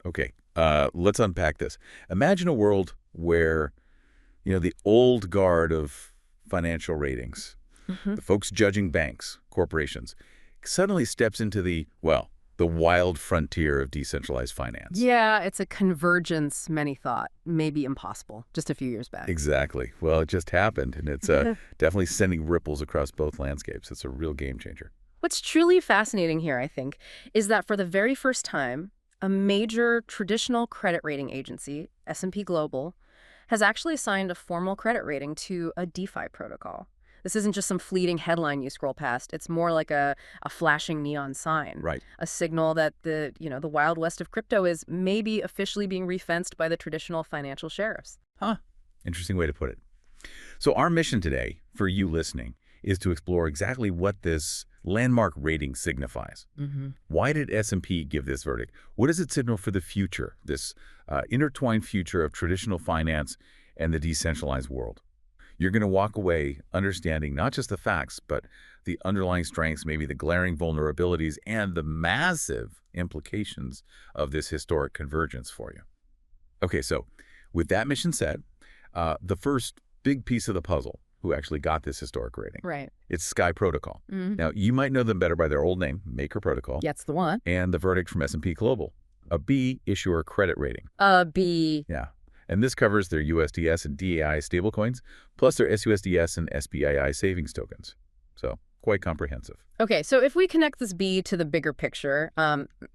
Okay, let's unpack this. Imagine a world where, the old guard of financial ratings, Hmm. the folks judging banks, corporations, suddenly steps into the wild frontier of decentralized finance. Yeah, it's a convergence many thought may be impossible just a few years back. Exactly. Well, it just happened, and it's definitely sending ripples across both landscapes. It's a real game changer. What's truly fascinating here, I think, is that for the very first time, a major traditional credit rating agency, S&P Global, has actually assigned a formal credit rating to a DeFi protocol. This isn't just some fleeting headline you scroll past. It's more like a flashing neon sign, Right. a signal that the Wild West of crypto is maybe officially being refenced by the traditional financial sheriffs. Huh. Interesting way to put it. So our mission today, for you listening, is to explore exactly what this landmark rating signifies. Mm-hmm. Why did S&P give this verdict? What does it signal for the future, this intertwined future of traditional finance and the decentralized world? You're going to walk away understanding not just the facts, but the underlying strengths, maybe the glaring vulnerabilities, and the massive implications of this historic convergence for you. Okay, so with that mission set, the first big piece of the puzzle, who actually got this historic rating, Right. it's Sky Protocol. Mm-hmm. Now, you might know them better by their old name, Maker Protocol, That's the one. and the verdict from S&P Global, a B issuer credit rating. B. Yeah. And this covers their USDS and DAI stablecoins, plus their SUSDS and SBII savings tokens. So, quite comprehensive. Okay, so if we connect this B to the bigger picture,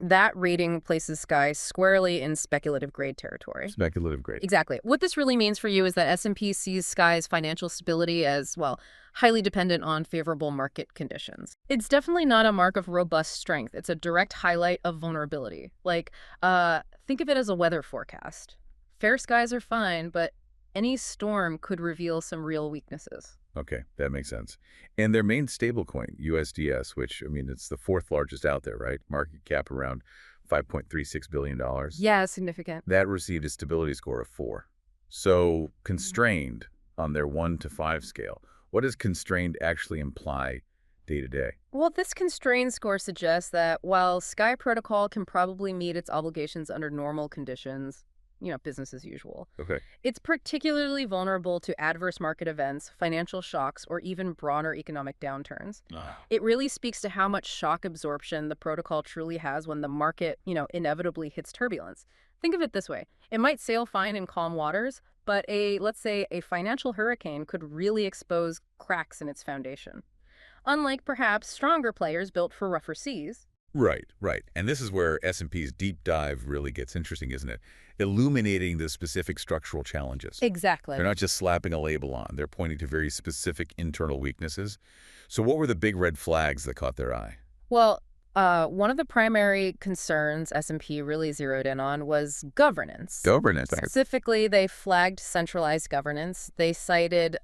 that rating places Sky squarely in speculative grade territory. Speculative grade. Exactly. What this really means for you is that S&P sees Sky's financial stability as, well, highly dependent on favorable market conditions. It's definitely not a mark of robust strength. It's a direct highlight of vulnerability. Like, think of it as a weather forecast. Fair skies are fine, but any storm could reveal some real weaknesses. Okay, that makes sense. And their main stablecoin, USDS, which, it's the fourth largest out there, right? Market cap around $5.36 billion. Yeah, significant. That received a stability score of 4. So constrained on their 1 to 5 scale. What does constrained actually imply day to day? Well, this constrained score suggests that while Sky Protocol can probably meet its obligations under normal conditions, business as usual, Okay. it's particularly vulnerable to adverse market events, financial shocks, or even broader economic downturns. Ah. It really speaks to how much shock absorption the protocol truly has when the market, inevitably hits turbulence. Think of it this way. It might sail fine in calm waters, but let's say a financial hurricane could really expose cracks in its foundation. Unlike perhaps stronger players built for rougher seas. Right, right. And this is where S&P's deep dive really gets interesting, isn't it? Illuminating the specific structural challenges. Exactly. They're not just slapping a label on. They're pointing to very specific internal weaknesses. So what were the big red flags that caught their eye? Well, one of the primary concerns S&P really zeroed in on was governance. Governance. Specifically, they flagged centralized governance. They cited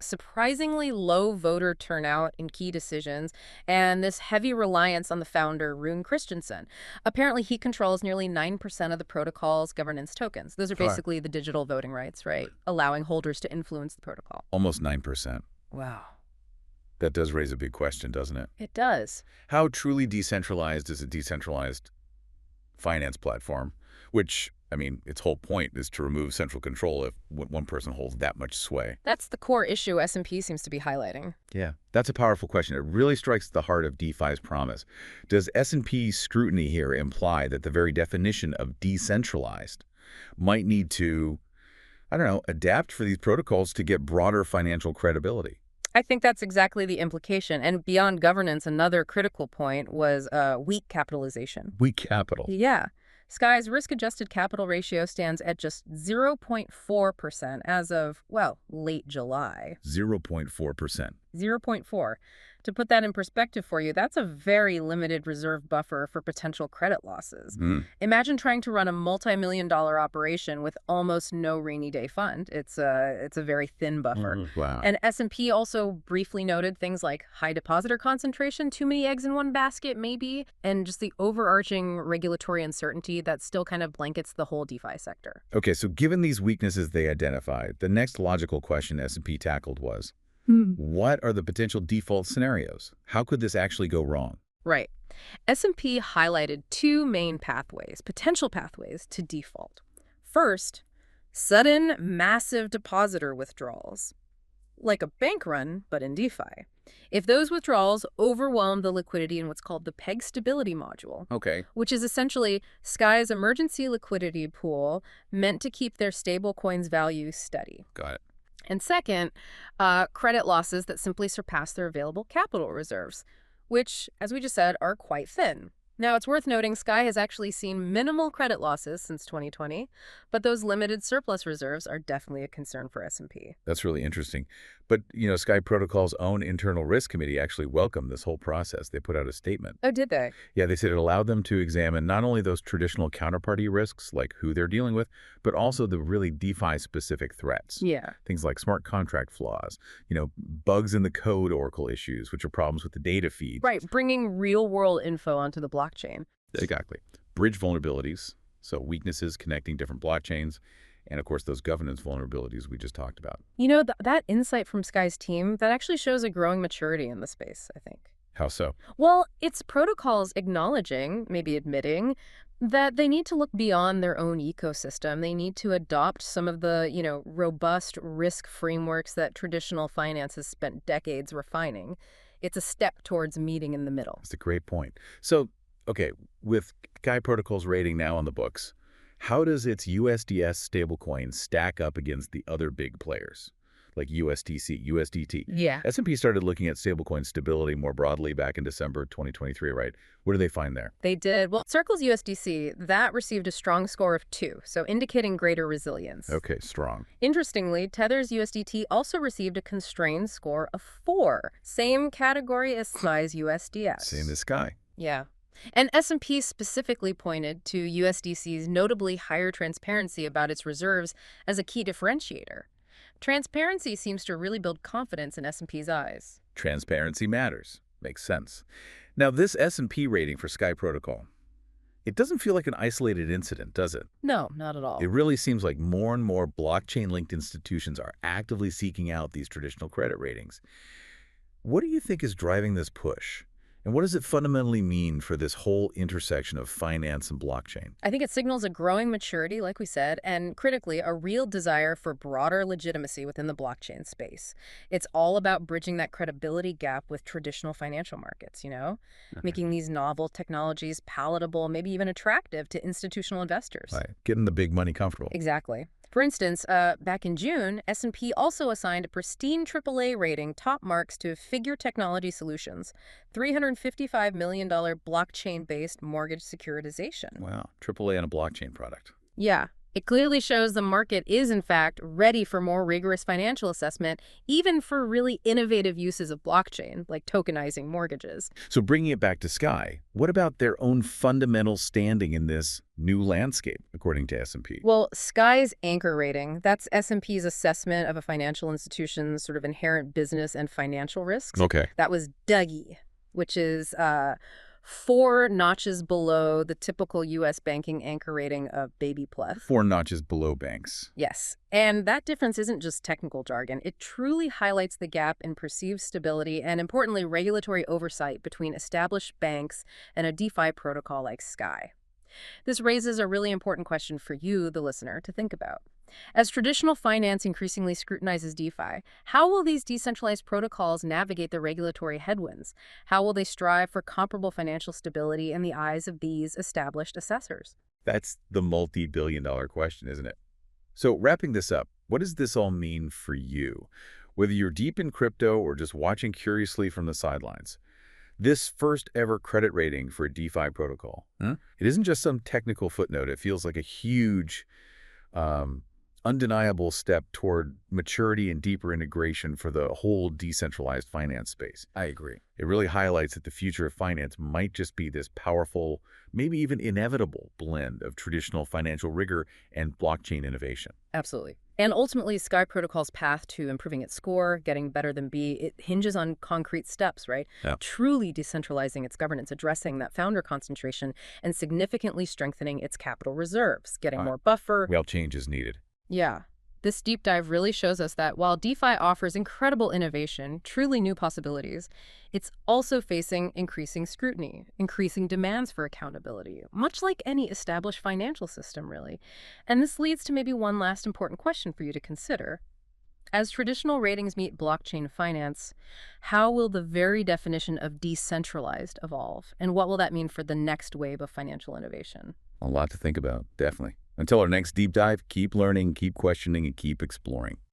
surprisingly low voter turnout in key decisions and this heavy reliance on the founder, Rune Christensen. Apparently, he controls nearly 9% of the protocol's governance tokens. Those are Sure. basically the digital voting rights, right? Allowing holders to influence the protocol. Almost 9%. Wow. That does raise a big question, doesn't it? It does. How truly decentralized is a decentralized finance platform? Which, its whole point is to remove central control if one person holds that much sway. That's the core issue S&P seems to be highlighting. Yeah, that's a powerful question. It really strikes the heart of DeFi's promise. Does S&P's scrutiny here imply that the very definition of decentralized might need to, adapt for these protocols to get broader financial credibility? I think that's exactly the implication. And beyond governance, another critical point was weak capitalization. Weak capital. Yeah. Sky's risk-adjusted capital ratio stands at just 0.4% as of, late July. 0.4%. 0.4. To put that in perspective for you, that's a very limited reserve buffer for potential credit losses. Imagine trying to run a multi-million-dollar operation with almost no rainy day fund. It's a very thin buffer. Wow. And S&P also briefly noted things like high depositor concentration, too many eggs in one basket maybe, and just the overarching regulatory uncertainty that still kind of blankets the whole DeFi sector. Okay, so given these weaknesses they identified, the next logical question S&P tackled was, what are the potential default scenarios? How could this actually go wrong? Right. S&P highlighted two main pathways, potential pathways to default. First, sudden massive depositor withdrawals, like a bank run, but in DeFi. If those withdrawals overwhelm the liquidity in what's called the peg stability module, Okay, which is essentially Sky's emergency liquidity pool meant to keep their stablecoins' value steady. got it. And second, credit losses that simply surpass their available capital reserves, which, as we just said, are quite thin. Now, it's worth noting Sky has actually seen minimal credit losses since 2020, but those limited surplus reserves are definitely a concern for S&P. That's really interesting. But, Sky Protocol's own internal risk committee actually welcomed this whole process. They put out a statement. Oh, did they? Yeah, they said it allowed them to examine not only those traditional counterparty risks, like who they're dealing with, but also the really DeFi-specific threats. Yeah. Things like smart contract flaws, bugs in the code Oracle issues, which are problems with the data feed. Right, bringing real-world info onto the blockchain. Exactly. Bridge vulnerabilities, so weaknesses connecting different blockchains, and of course those governance vulnerabilities we just talked about. That insight from Sky's team, that actually shows a growing maturity in the space, I think. How so? Well, it's protocols acknowledging, maybe admitting, that they need to look beyond their own ecosystem. They need to adopt some of the, robust risk frameworks that traditional finance has spent decades refining. It's a step towards meeting in the middle. That's a great point. So, okay, with Sky Protocol's rating now on the books, how does its USDS stablecoin stack up against the other big players, like USDC, USDT? Yeah. S&P started looking at stablecoin stability more broadly back in December 2023, right? What do they find there? They did. Well, Circle's USDC, that received a strong score of 2, so indicating greater resilience. Okay, strong. Interestingly, Tether's USDT also received a constrained score of 4, same category as Sky's USDS. Same as Sky. Yeah. And S&P specifically pointed to USDC's notably higher transparency about its reserves as a key differentiator. Transparency seems to really build confidence in S&P's eyes. Transparency matters. Makes sense. Now, this S&P rating for Sky Protocol, it doesn't feel like an isolated incident, does it? No, not at all. It really seems like more and more blockchain-linked institutions are actively seeking out these traditional credit ratings. What do you think is driving this push? And what does it fundamentally mean for this whole intersection of finance and blockchain? I think it signals a growing maturity, like we said, and critically, a real desire for broader legitimacy within the blockchain space. It's all about bridging that credibility gap with traditional financial markets, making these novel technologies palatable, maybe even attractive to institutional investors. Right. Getting the big money comfortable. Exactly. For instance, back in June, S&P also assigned a pristine AAA rating top marks to Figure Technology Solutions, $355 million blockchain-based mortgage securitization. Wow. AAA on a blockchain product. Yeah. It clearly shows the market is, in fact, ready for more rigorous financial assessment, even for really innovative uses of blockchain, like tokenizing mortgages. So bringing it back to Sky, what about their own fundamental standing in this new landscape, according to S&P? Well, Sky's anchor rating, that's S&P's assessment of a financial institution's sort of inherent business and financial risks. Okay. That was Dougie, which is 4 notches below the typical U.S. banking anchor rating of Baby Plus. 4 notches below banks. Yes. And that difference isn't just technical jargon. It truly highlights the gap in perceived stability and, importantly, regulatory oversight between established banks and a DeFi protocol like Sky. This raises a really important question for you, the listener, to think about. As traditional finance increasingly scrutinizes DeFi, how will these decentralized protocols navigate the regulatory headwinds? How will they strive for comparable financial stability in the eyes of these established assessors? That's the multi-billion-dollar question, isn't it? So wrapping this up, what does this all mean for you? Whether you're deep in crypto or just watching curiously from the sidelines, this first ever credit rating for a DeFi protocol, it isn't just some technical footnote. It feels like a huge, undeniable step toward maturity and deeper integration for the whole decentralized finance space. I agree. It really highlights that the future of finance might just be this powerful, maybe even inevitable blend of traditional financial rigor and blockchain innovation. Absolutely. And ultimately, Sky Protocol's path to improving its score, getting better than B, it hinges on concrete steps, right? Yeah. Truly decentralizing its governance, addressing that founder concentration, and significantly strengthening its capital reserves, getting more buffer. Well, change is needed. Yeah. This deep dive really shows us that while DeFi offers incredible innovation, truly new possibilities, it's also facing increasing scrutiny, increasing demands for accountability, much like any established financial system, really. And this leads to maybe one last important question for you to consider. As traditional ratings meet blockchain finance, how will the very definition of decentralized evolve? And what will that mean for the next wave of financial innovation? A lot to think about, definitely. Until our next deep dive, keep learning, keep questioning, and keep exploring.